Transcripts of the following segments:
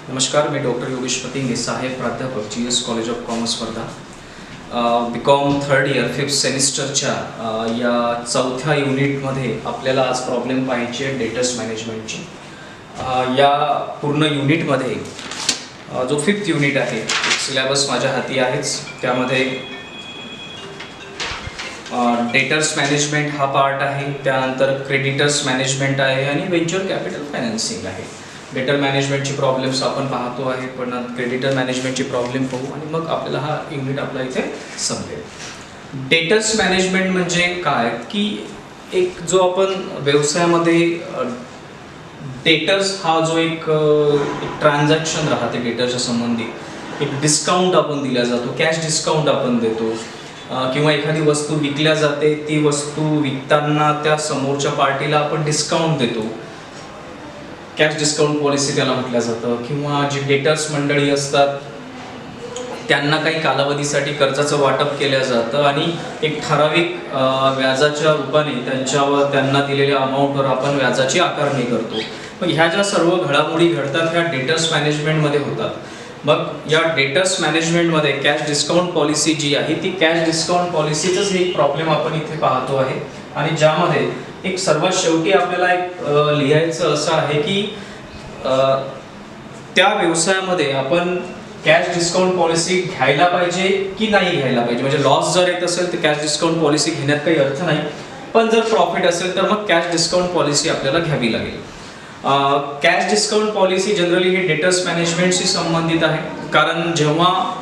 नमस्कार, मी डॉक्टर योगेश पतिंगे, सहाय्यक प्राध्यापक GS college of commerce Wardha. BCom third year 5th सेमिस्टरच्या या चौथ्या युनिटमध्ये आपल्याला आज प्रॉब्लेम पाहायची आहे डेटर्स मॅनेजमेंटची. या पूर्ण युनिटमध्ये जो 5th युनिट आहे सिलेबस माझ्या हाती आहेच. त्यामध्ये डेटर्स मॅनेजमेंट हा पार्ट आहे, त्यानंतर क्रेडिटर्स मॅनेजमेंट आहे आणि व्हेंचर कॅपिटल फायनान्सिंग आहे. डेटर मॅनेजमेंटची प्रॉब्लेम्स आपण पाहतो आहे, पण क्रेडिटर मॅनेजमेंटची प्रॉब्लेम पाहू आणि मग आपल्याला हा युनिट आपला इथे समजेल. डेटर्स मॅनेजमेंट म्हणजे काय की एक जो आपण व्यवसायामध्ये डेटर्स हा जो एक ट्रान्झॅक्शन राहते डेटरच्या संबंधित, एक डिस्काउंट आपण दिला जातो, कॅश डिस्काउंट आपण देतो किंवा एखादी वस्तू विकल्या जाते, ती वस्तू विकताना त्या समोरच्या पार्टीला आपण डिस्काउंट देतो, कॅश डिस्काउंट पॉलिसी त्याला म्हटलं जातं. किंवा जे डेटर्स मंडळी असतात त्यांना काही कालावधीसाठी कर्जाचं वाटप केलं जातं आणि एक ठराविक व्याजाच्या रूपाने त्यांना दिलेल्या अमाऊंटवर आपण व्याजाची आकारणी करतो. मग ह्या ज्या सर्व घडामोडी घडतात ह्या डेटर्स मॅनेजमेंटमध्ये होतात. मग या डेटर्स मॅनेजमेंटमध्ये कॅश डिस्काउंट पॉलिसी जी आहे ती कॅश डिस्काउंट पॉलिसीचाच एक प्रॉब्लेम आपण इथे पाहतो आहे. आणि ज्यामध्ये एक सर्वात शेवटी आपल्याला एक लिहायचं असं आहे की त्या व्यवसायामध्ये आपण कॅश डिस्काउंट पॉलिसी घ्यायला पाहिजे की नाही घ्यायला पाहिजे. म्हणजे लॉस जर येत असेल तर कॅश डिस्काउंट पॉलिसी घेण्यात काही अर्थ नाही, पण जर प्रॉफिट असेल तर मग कॅश डिस्काउंट पॉलिसी आपल्याला घ्यावी लागेल. कॅश डिस्काउंट पॉलिसी जनरली हे डेटर्स मॅनेजमेंटशी संबंधित आहे, कारण जेव्हा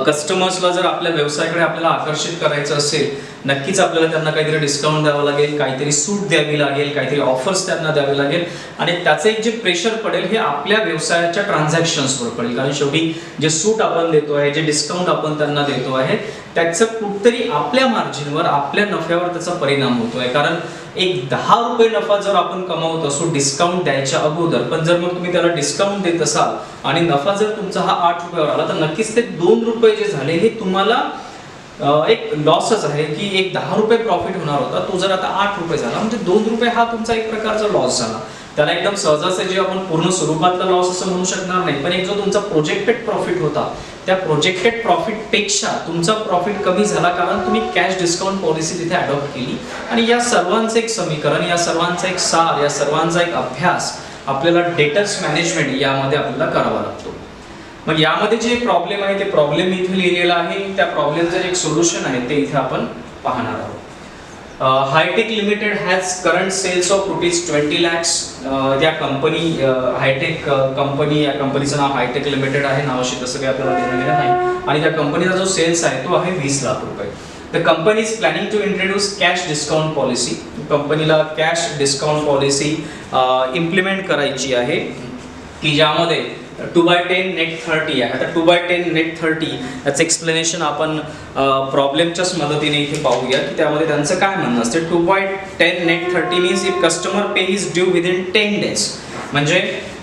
कस्टमर्सला जर आपल्या व्यवसायाकडे आपल्याला आकर्षित करायचं असेल, नक्कीच आपल्याला त्यांना काहीतरी डिस्काउंट द्यावं लागेल, काहीतरी सूट द्यावी लागेल, काहीतरी ऑफर्स त्यांना द्यावे लागेल आणि त्याचं एक जे प्रेशर पडेल हे आपल्या व्यवसायाच्या ट्रान्झॅक्शन्सवर पडेल. कारण शेवटी जे सूट आपण देतो आहे, जे डिस्काउंट आपण त्यांना देतो आहे, त्याचं कुठतरी आपल्या मार्जिनवर, आपल्या नफ्यावर त्याचा परिणाम होतो आहे. कारण एक 10 रुपये नफा जर आपण कमावत असो डिस्काउंट द्यायच्या अगोदर, पण जर मग तुम्ही त्याला डिस्काउंट देत असाल आणि नफा जर तुमचा हा 8 रुपयावर आला तर नक्कीच ते 2 रुपये जे झाले हे तुम्हाला एक लॉसच आहे. की एक 10 रुपये प्रॉफिट होणार होता, तो जर आता 8 रुपये झाला म्हणजे 2 रुपये हा तुमचा एक प्रकारचा लॉस झाला. त्याला एकदम सहजासहजी आपण पूर्ण स्वरूपातला लॉस असं म्हणू शकणार नाही, पण एक जो तुमचा प्रोजेक्टेड प्रॉफिट होता त्या प्रोजेक्टेड प्रॉफिट पेक्षा तुमचा प्रॉफिट कमी झाला, कारण तुम्ही कॅश डिस्काउंट पॉलिसी तिथे अडॉप्ट केली. आणि या सर्वांचं एक समीकरण, या सर्वांचा एक सार, या सर्वांचा एक अभ्यास आपल्याला डेटर्स मॅनेजमेंट यामध्ये आपल्याला करावा लागतो. मग यामध्ये जे प्रॉब्लेम आहे ते प्रॉब्लेम इथे लिहिलेला आहे, त्या प्रॉब्लेमचं एक सोल्युशन आहे ते इथे आपण पाहणार आहोत. Hitech limited has current sales of ₹20 lakhs. या कंपनी हायटेक कंपनी, या कंपनीचं नाव हायटेक लिमिटेड आहे, नावाशी तसं काही आपल्याला देणं घेणं नाही. आणि त्या कंपनीचा जो सेल्स आहे तो आहे 20 लाख रुपये. The company is planning to introduce cash discount policy. कंपनीला कॅश डिस्काउंट पॉलिसी इम्प्लिमेंट करायची आहे की ज्यामध्ये 2/10 net 30 आहे. आता 2/10 net 30 याचं एक्सप्लेनेशन आपण प्रॉब्लेमच्याच मदतीने इथे पाहूया की त्यामध्ये त्यांचं काय म्हणणं असते. 2/10 net 30 means if customer pay is due within 10 days. म्हणजे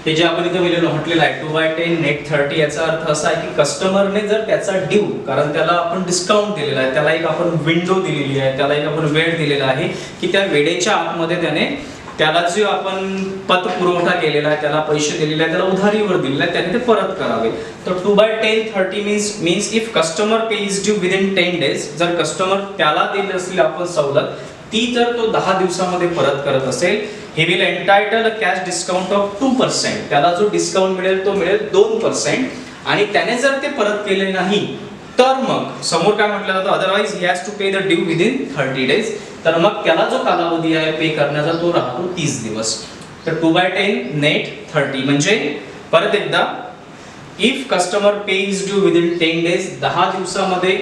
हे जे आपण इथे म्हटलेलं आहे 2/10 net 30 याचा अर्थ असा आहे की कस्टमरने जर त्याचा ड्यू, कारण त्याला आपण डिस्काउंट दिलेला आहे, त्याला एक आपण विंडो दिलेली आहे, त्याला एक आपण वेळ दिलेला आहे की त्या वेळेच्या आतमध्ये त्याला जो आपण पतपुरवठा केलेला आहे, त्याला पैसे दिलेले आहेत, त्याला उधारीवर दिलेला आहे, त्याने ते परत करावे. तर 2/10 means if customer pay is due within 10 days, जर कस्टमर त्याला देत असलेली आपण सवलत ती जर तो 10 दिवसामध्ये परत करत असेल, हे will entitle a cash discount of 2%. त्याला जो डिस्काउंट मिळेल तो मिळेल 2%. आणि त्याने जर ते परत केले नाही तर मग समोर काय म्हटलं जातं, otherwise he has to pay the due within 30 days. तर मग त्याला जो कालावधी आहे पे करण्याचा तो राहतो 30 दिवस. तर 2/10 net 30 म्हणजे परत एकदा, if customer pay is due within 10 days, 10 दिवसामध्ये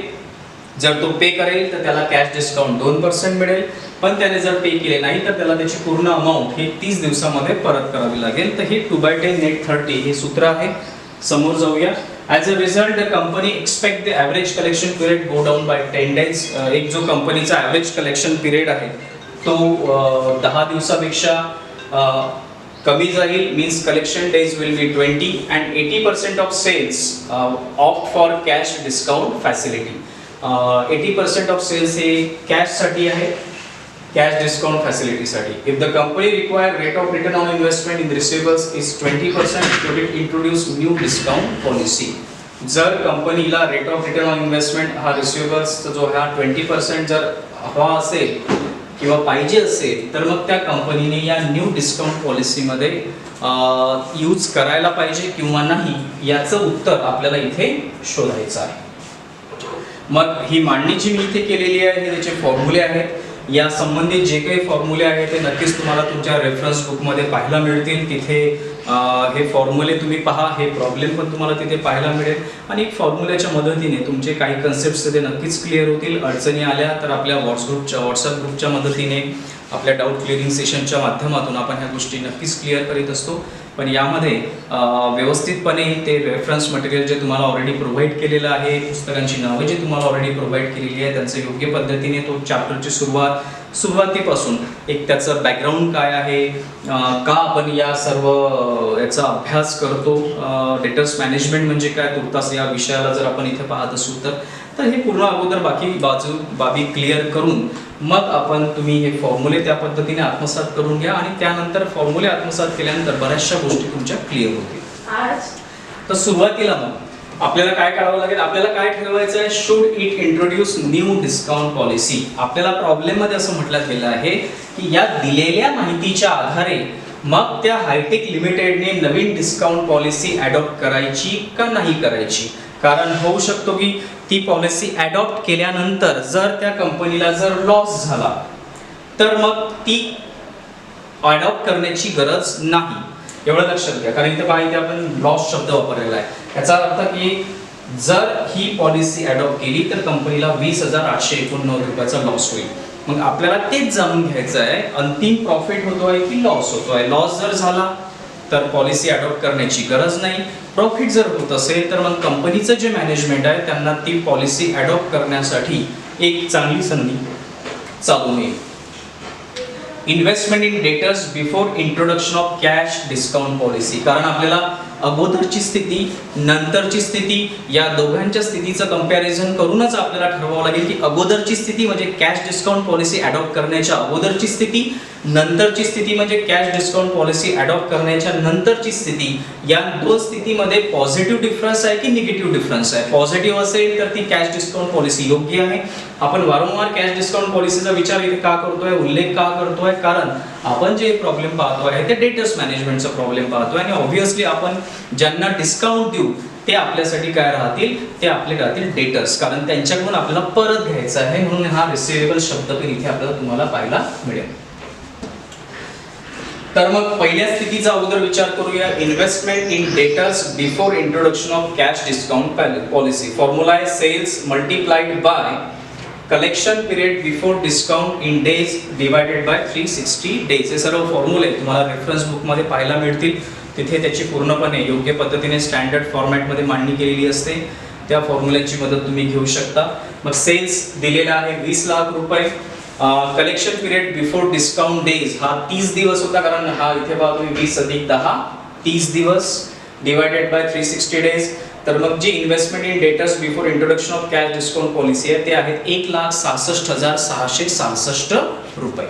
जर तो पे करेल तर त्याला कॅश डिस्काउंट 2% मिळेल, पण त्याने जर पे केले नाही तर त्याला त्याची पूर्ण अमाऊंट हे 30 दिवसामध्ये परत करावी लागेल. तर हे 2/10 net 30 हे सूत्र आहे. समोर जाऊया. As a result, the company expect the average collection period go down by 10 days. एक जो कंपनीचा ॲव्हरेज कलेक्शन पिरियड आहे तो 10 दिवसापेक्षा कमी जाईल. Means collection days will be 20 and 80% of sales opt for cash discount facility. 80% of sales हे कॅशसाठी आहे. कॅश डिस्काउंट फॅसिलिटीसाठी. If the company require rate of return on investment in receivables is 20%, it introduce new discount policy. जर कंपनीला rate of return on investment हा रिसिव्हेबल्सचा जो हा 20% जर हवा असेल किंवा पाहिजे असेल तर मग त्या कंपनीने या न्यू डिस्काउंट पॉलिसीमध्ये यूज करायला पाहिजे किंवा नाही याचं उत्तर आपल्याला इथे शोधायचं आहे. मग ही मांडणी जी मी इथे केलेली आहे त्याचे फॉर्म्युले आहेत. या संबंधित जे काही फॉर्म्युले आहेत ते नक्कीच तुम्हाला तुमच्या रेफरन्स बुकमध्ये पाहायला मिळतील. तिथे हे फॉर्म्युले तुम्ही पहा, हे प्रॉब्लेम पण तुम्हाला तिथे पाहायला मिळेल आणि फॉर्म्युल्याच्या मदतीने तुमचे काही कन्सेप्ट्स ते नक्कीच क्लिअर होतील. अडचणी आल्या तर आपल्या व्हॉट्सअप ग्रुपच्या मदतीने आपल्या डाऊट क्लिअरिंग सेशनच्या माध्यमातून आपण ह्या गोष्टी नक्कीच क्लिअर करीत असतो. पण यामध्ये व्यवस्थितपणे ते रेफरन्स मटेरियल जे तुम्हाला ऑलरेडी प्रोव्हाइड केलेलं आहे, पुस्तकांची नावं जी तुम्हाला ऑलरेडी प्रोव्हाइड केलेली आहे त्यांचं योग्य पद्धतीने तो चॅप्टरची सुरुवातीपासून एक त्याचं बॅकग्राऊंड काय आहे, का आपण या सर्व याचा अभ्यास करतो, डेटर्स मॅनेजमेंट म्हणजे काय तुर्तास या विषयाला जर आपण इथे पाहत असू तर हे पूर्ण अगोदर बाबी क्लिअर करून मग तुम्ही हे फॉर्म्युले त्या पद्धतीने आत्मसात करून घ्या आणि त्यानंतर फॉर्म्युले आत्मसात केल्यानंतर बऱ्याचशा गोष्टी तुमच्या क्लिअर होतील. तर सुरुवातीला मग आपल्याला काय करावं लागेल, आपल्याला काय ठरवायचं आहे, should it introduce new discount policy. आपल्याला प्रॉब्लेम मध्ये असं म्हटलं गेलं आहे की या दिलेल्या माहितीच्या आधारे मग त्या हायटेक लिमिटेडने नवीन डिस्काउंट पॉलिसी अडॉप्ट करायची का नाही करायची. कारण होऊ शकतो की ती पॉलिसी अडॉप्ट केल्यानंतर जर त्या कंपनीला जर लॉस झाला तर मग ती अडॉप्ट करण्याची गरज नाही. एवढं लक्षात घ्या, कारण इथे पहा इथे आपण लॉस शब्द वापरलेला आहे. याचा अर्थ की जर ही पॉलिसी अडॉप्ट केली तर कंपनीला 20,889 रुपयाचा लॉस होईल. मग आपल्याला तेच जाणून घ्यायचं आहे अंतिम प्रॉफिट होतोय की लॉस होतोय. लॉस जर झाला तर पॉलिसी अडॉप्ट करण्याची गरज नाही. प्रॉफिट जर होत असेल तर मग कंपनीचं जे मॅनेजमेंट आहे त्यांना ती पॉलिसी अडॉप्ट करण्यासाठी एक चांगली संधी चालून येईल. Investment in debtors before introduction of cash discount policy. कारण आपल्याला अगोदरची स्थिती नंतरची स्थिती या दोघांच्या स्थितीचं कंपॅरिझन करूनच आपल्याला ठरवावं लागेल की अगोदरची स्थिती म्हणजे कॅश डिस्काउंट पॉलिसी अडॉप्ट करण्याच्या अगोदरची स्थिती, नंतरची स्थिती म्हणजे कॅश डिस्काउंट पॉलिसी अडॉप्ट करण्याच्या नंतरची स्थिती. या दोन स्थितीमध्ये पॉझिटिव्ह डिफरन्स आहे की निगेटिव्ह डिफरन्स आहे. पॉझिटिव्ह असेल तर ती कॅश डिस्काउंट पॉलिसी योग्य आहे. आपण वारंवार कॅश डिस्काउंट पॉलिसीचा विचार इथे का करतोय, उल्लेख का करतोय, कारण आपण जे प्रॉब्लेम पाहतो आहे ते डेटर्स मॅनेजमेंटचा प्रॉब्लेम पाहतोय आणि ऑब्व्हियसली आपण ज्यांना डिस्काउंट देऊ ते आपल्यासाठी काय राहतील, ते आपले राहतील डेटर्स, कारण त्यांच्याकडून आपल्याला परत घ्यायचं आहे. म्हणून हा रिसिवेबल शब्द पण इथे आपल्याला तुम्हाला पाहायला मिळेल. तर मग पहिल्या स्थितीचा अगोदर विचार करूया. Investment in debtors before introduction of cash discount policy. Formula आहे sales multiplied by collection period before discount in days divided by 360 days. हे सर्व फॉर्म्युले तुम्हाला रेफरन्स बुकमध्ये पाहायला मिळतील. तिथे त्याची पूर्णपणे योग्य पद्धतीने स्टँडर्ड फॉर्मॅटमध्ये मांडणी केलेली असते. त्या फॉर्म्युल्याची मदत तुम्ही घेऊ शकता. मग सेल्स दिलेला आहे 20 लाख रुपये. Collection period before discount days हा 30 दिवस होता, कारण हा इथे पहा तुम्ही 20 अधिक 10 30 दिवस डिवायडेड बाय 360 डेज. तर मग जी investment in debtors before introduction of cash discount policy आहे ते आहेत 1,66,666 रुपये.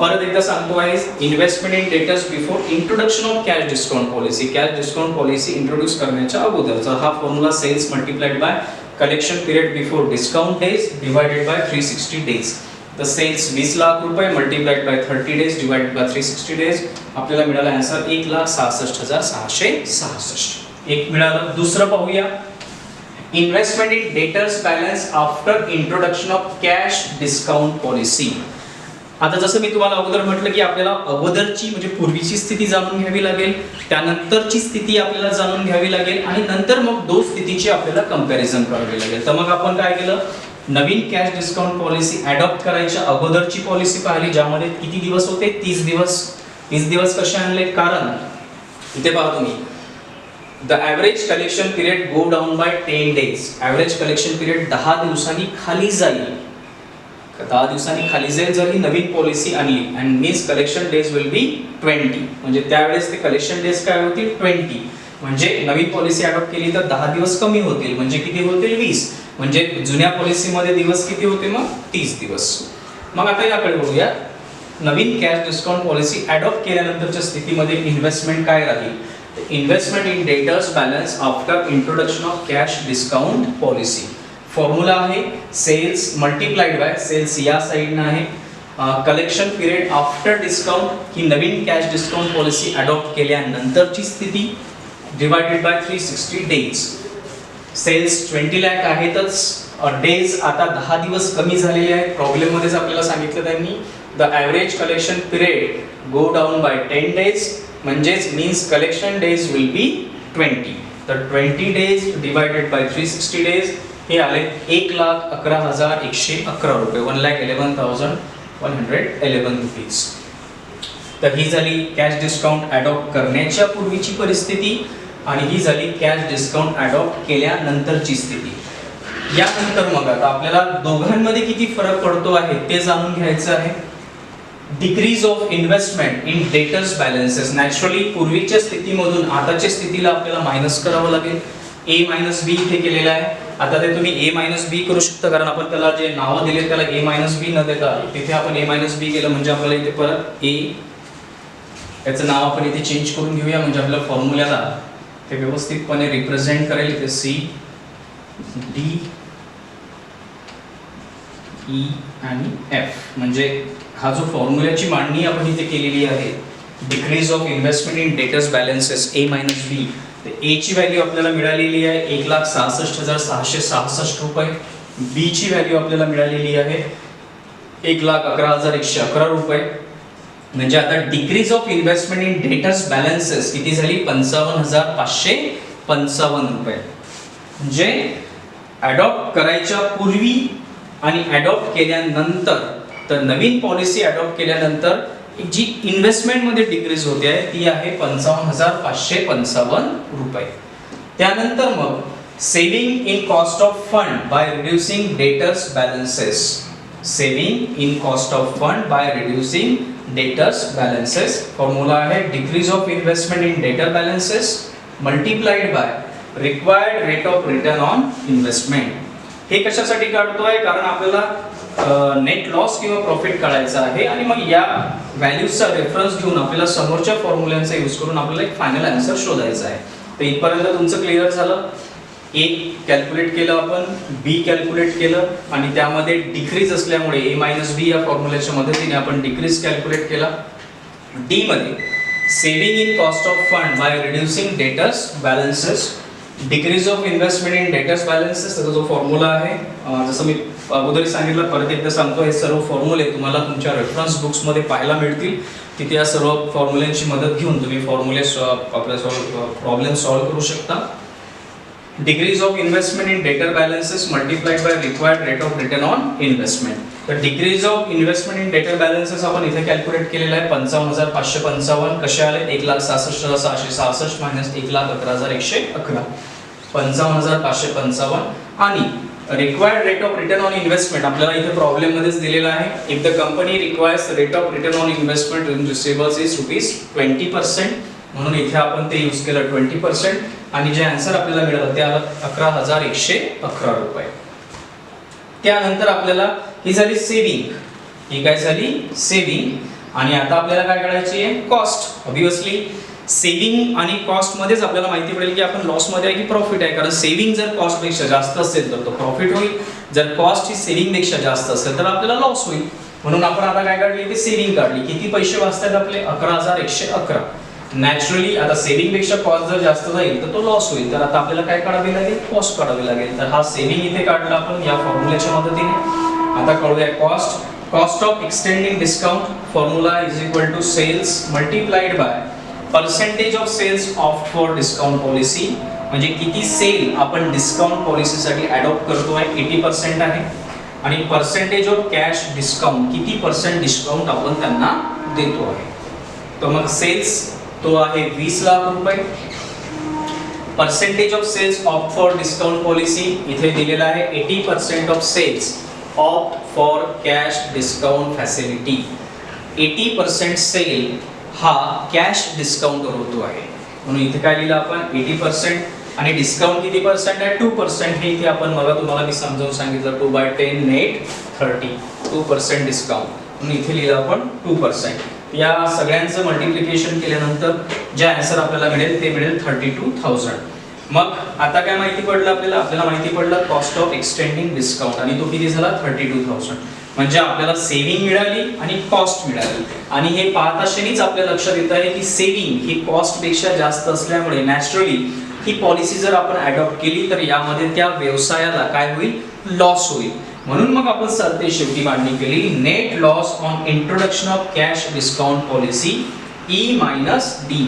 परत एकदा सांगतो आहे, investment in debtors before introduction of cash discount policy. Cash discount policy introduce करण्याच्या अगोदरचा हा formula sales multiplied by collection period before discount days divided by 360 days. तर सेल्स 20 लाख रुपये multiplied by 30 days divided by 360 days. आपल्याला मिळाला answer 1,66,666. एक मिळालं. दुसरं पाहूया. Investment in debtors balance after introduction of cash discount policy. आता जसं मी तुम्हाला अगोदर म्हटलं की आपल्याला अगोदरची म्हणजे पूर्वीची स्थिती जाणून घ्यावी लागेल, त्यानंतरची स्थिती आपल्याला जाणून घ्यावी लागेल आणि नंतर मग दोन स्थितीची आपल्याला कंपॅरिझन करावी लागेल. तर मग आपण काय केलं, नवीन कॅश डिस्काउंट पॉलिसी अडॉप्ट करायच्या अगोदरची पॉलिसी पाहिली ज्यामध्ये किती दिवस होते, 30 दिवस. 30 दिवस कसे आणले, कारण इथे पहा तुम्ही the average collection period go down by 10 days. Average collection period 10 दिवसांनी खाली जाईल. 10 दिवसांनी खाली जाईल जर ही नवीन पॉलिसी आणली and means collection days will be 20. म्हणजे त्यावेळेस ते कलेक्शन डेज काय होतील 20. म्हणजे नवीन पॉलिसी अडॉप्ट केली तर 10 दिवस कमी होतील म्हणजे किती होतील 20. म्हणजे जुन्या पॉलिसीमध्ये दिवस किती होते मग 30 दिवस. मग आता याकडे बघूया. नवीन कॅश डिस्काउंट पॉलिसी अडॉप्ट केल्यानंतरच्या स्थितीमध्ये इन्व्हेस्टमेंट काय राहील. Investment in debtors balance after introduction of cash discount policy. Formula आहे सेल्स मल्टिप्लाइड बाय सेल्स या साईडनं आहे. कलेक्शन पिरियड आफ्टर डिस्काउंट ही नवीन कॅश डिस्काउंट पॉलिसी अडॉप्ट केल्यानंतरची स्थिती divided by 360 days. Sales 20 lakh आहेतच, डेज आता 10 दिवस कमी झालेले आहेत. प्रॉब्लेम मध्येच आपल्याला सांगितलं त्यांनी the average collection period go down by 10 days, म्हणजेच means collection days will be 20. तर 20 डेज डिवायडेड बाय 360 डेज हे आले 1,11,111 रुपये, 1,11,111 रुपीज. तर ही झाली कॅश डिस्काउंट अडॉप्ट करण्याच्या पूर्वीची परिस्थिती आणि ही झाली कॅश डिस्काउंट अडॉप्ट केल्यानंतरची स्थिती. यानंतर मग आता आपल्याला दोघांमध्ये किती फरक पडतो आहे ते जाणून घ्यायचं आहे. Decrease of investment in debtors balances. Naturally पूर्वीच्या स्थितीमधून आताच्या स्थितीला आपल्याला मायनस करावं लागेल. ए मायनस बी इथे केलेलं आहे. आता ते तुम्ही ए मायनस बी करू शकता, कारण आपण त्याला जे नावं दिले त्याला ए मायनस बी न देता तिथे आपण ए मायनस बी केलं, म्हणजे आपल्याला इथे परत ए याचं नाव आपण इथे चेंज करून घेऊया, म्हणजे आपल्या फॉर्म्युल्याला ते व्यवस्थितपणे रिप्रेझेंट करेल. इथे सी डी ई आणि एफ, म्हणजे हा जो फॉर्म्युल्याची मांडणी आपण इथे केलेली आहे decrease of investment in debtors balances A minus B. A ची व्हॅल्यू आपल्याला मिळालेली आहे 1,66,666 रुपये. बी ची व्हॅल्यू आपल्याला मिळालेली आहे 1,11,111 रुपये. म्हणजे आता decrease of investment in debtors balances किती झाली 55,555 रुपये. म्हणजे अडॉप्ट करायच्या पूर्वी आणि अडॉप्ट केल्यानंतर, तर नवीन पॉलिसी अडॉप्ट केल्यानंतर जी इन्व्हेस्टमेंट मध्ये डिक्रीज होते आहे ती आहे 55,555 रुपये. त्यानंतर मग saving in cost of fund by reducing debtors balances. Saving in cost of fund by reducing debtors balances. Formula आहे डिक्रीज ऑफ इन्व्हेस्टमेंट इन डेटर balances multiplied by required rate of return on investment. हे कशासाठी काढतोय, कारण आपल्याला net loss किंवा profit काढायचा आहे आणि मग या व्हॅल्यूजचा रेफरन्स घेऊन आपल्याला समोरच्या फॉर्म्युल्यांचा यूज करून आपल्याला एक फायनल आन्सर शोधायचा आहे. तर इथपर्यंत तुमचं क्लिअर झालं. ए कॅल्क्युलेट केलं आपण, बी कॅल्क्युलेट केलं आणि त्यामध्ये डिक्रीज असल्यामुळे ए मायनस बी या फॉर्म्युल्याच्या मदतीने आपण डिक्रीज कॅल्क्युलेट केला. डी मध्ये saving in cost of fund by reducing debtors balances. Decrease of investment in debtors balances त्याचा जो फॉर्म्युला आहे, जसं मी अगोदर सांगितलं परत एकदा सांगतो, हे सर्व फॉर्म्युले तुम्हाला तुमच्या रेफरन्स बुक्समध्ये पाहायला मिळतील. तिथे या सर्व फॉर्म्युल्यांची मदत घेऊन तुम्ही फॉर्म्युले आपल्या प्रॉब्लेम सॉल्व्ह करू शकता. डिक्रीज ऑफ इन्व्हेस्टमेंट इन डेटर balances multiplied by required rate of return on investment. तर डिक्रीज ऑफ इन्व्हेस्टमेंट इन डेटर बॅलन्सेस आपण इथे कॅल्क्युलेट केलेला आहे 55,555. कसे आले 1,66,666 मायनस 1,11,111, 55,555. आणि required rate of return on investment आपल्याला इथे प्रॉब्लेम मध्येच दिलेला आहे. If the company requires rate of return on investment in receivables is ₹20%, म्हणून इथे आपण ते यूज केलं 20% आणि जे आन्सर आपल्याला मिळालं ते आलं 11,111 रुपये. त्यानंतर आपल्याला ही झाली सेव्हिंग, ही काय झाली सेव्हिंग. आणि आता आपल्याला काय करायची आहे कॉस्ट. ऑब्विसली सेव्हिंग आणि कॉस्ट मध्येच आपल्याला माहिती पडेल की आपण लॉस मध्ये आहे की प्रॉफिट आहे, कारण सेव्हिंग जर कॉस्ट पेक्षा जास्त असेल तर तो प्रॉफिट होईल, जर कॉस्ट ही सेव्हिंग पेक्षा जास्त असेल तर आपल्याला लॉस होईल. म्हणून आपण आता काय काढली की सेव्हिंग काढली. किती पैसे वाचतात आपले 11,111. नॅचरली आता सेव्हिंग पेक्षा कॉस्ट जर जास्त जाईल तर तो लॉस होईल, तर आता आपल्याला काय काढावे लागेल कॉस्ट काढावी लागेल. तर हा सेव्हिंग इथे काढला आपण या फॉर्म्युल्याच्या मदतीने. आता काढूया cost. Cost of extending discount formula is equal to sales multiplied by percentage of sales of for discount policy. म्हणजे किती सेल आपण डिस्काउंट पॉलिसीसाठी अडॉप्ट करतोय 80% आहे. आणि पर्सेंटेज ऑफ कॅश डिस्काउंट किती % डिस्काउंट आपण त्यांना देतो आहे. तर मग सेल्स तो आहे 20 लाख रुपये. Percentage of sales of for discount policy इथे दिलेला आहे 80% of sales of for cash discount facility. 80% sale हा कॅश डिस्काउंटवर होतो आहे, म्हणून इथे काय लिहिलं आपण 80% आणि डिस्काउंट किती पर्सेंट आहे 2% हे इथे आपण बघा तुम्हाला मी समजावून सांगितलं 2/10 नेट 30 2% डिस्काउंट म्हणून इथे लिहिलं आपण 2%. या सगळ्यांचं मल्टिप्लिकेशन केल्यानंतर जे आन्सर आपल्याला मिळेल ते मिळेल 32,000. मग आता काय माहिती पडलं आपल्याला माहिती पडलं कॉस्ट ऑफ एक्सटेंडिंग डिस्काउंट आणि तो किती झाला 32,000. म्हणजे आपल्याला सेव्हिंग मिळाली आणि कॉस्ट मिळाली आणि हे पाहत असतानाच आपल्या लक्षात येत आहे की सेव्हिंग ही कॉस्ट पेक्षा जास्त असल्यामुळे नॅचरली ही पॉलिसी जर आपण अडॉप्ट केली तर यामध्ये त्या व्यवसायाला काय होईल लॉस होईल. म्हणून मग आपण सरते शेवटी मांडणी केली net loss on introduction of cash discount policy E-D.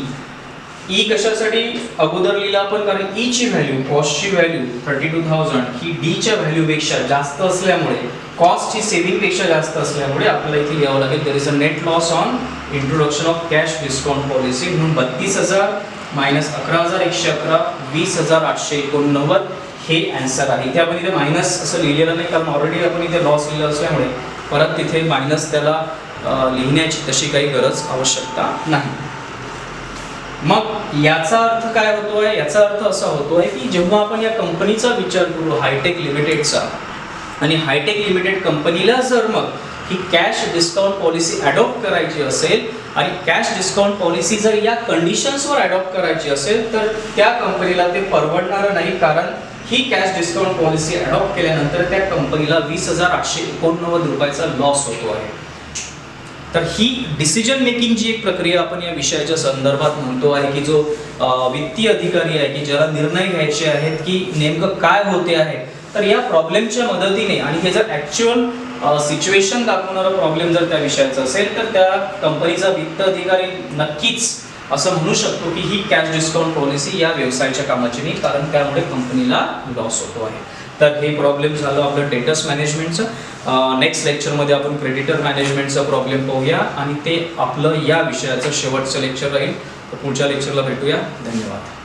E कशासाठी अगोदर लिहिलं आपण कारण ई ची व्हॅल्यू कॉस्टची व्हॅल्यू 32,000 ही डी च्या व्हॅल्यू पेक्षा जास्त असल्यामुळे कॉस्ट ची सेव्हिंग पेक्षा जास्त असल्यामुळे आपल्याला इथे लिहावं लागेल there is a net loss on introduction of cash discount policy म्हणून 32,000 मायनस 11,111 20,889 हे आन्सर आहे. इथे आपण इथे मायनस असं लिहिलेलं नाही कारण ऑलरेडी आपण इथे लॉस लिहिलं असल्यामुळे परत तिथे मायनस त्याला लिहिण्याची तशी काही गरज आवश्यकता नाही. मग याचा अर्थ काय होतोय याचा अर्थ असा होतोय की जेव्हा आपण या कंपनीचा विचार करू हायटेक लिमिटेडचा आणि हायटेक लिमिटेड कंपनीला जर मग ही कॅश डिस्काउंट पॉलिसी अडॉप्ट करायची असेल आणि कॅश डिस्काउंट पॉलिसी जर या कंडिशन्सवर अडॉप्ट करायची असेल तर त्या कंपनीला ते परवडणार नाही कारण ही कॅश डिस्काउंट पॉलिसी अडॉप्ट केल्यानंतर त्या कंपनीला 20,889 रुपयाचा लॉस होतो आहे. तर ही डिसिजन मेकिंग जी एक प्रक्रिया आपण या विषयाच्या संदर्भात म्हणतो आहे की जो वित्तीय अधिकारी आहे की ज्याला निर्णय घ्यायचे आहेत की नेमकं काय होते आहे तर या प्रॉब्लेमच्या मदतीने आणि हे जर ऍक्च्युअल सिच्युएशन दाखवणारा प्रॉब्लेम जर त्या विषयाचा असेल तर त्या कंपनीचा वित्त अधिकारी नक्कीच असं म्हणू शकतो की ही कॅश डिस्काउंट पॉलिसी या व्यवसायाच्या कामाची नाही कारण त्यामुळे कंपनीला लॉस होतो आहे. तर हे प्रॉब्लेम झालं आपलं डेटर्स मॅनेजमेंटचं. नेक्स्ट लेक्चरमध्ये आपण क्रेडिटर मॅनेजमेंटचा प्रॉब्लेम पाहूया आणि ते आपलं या विषयाचं शेवटचं लेक्चर राहील. तर पुढच्या लेक्चरला भेटूया. धन्यवाद.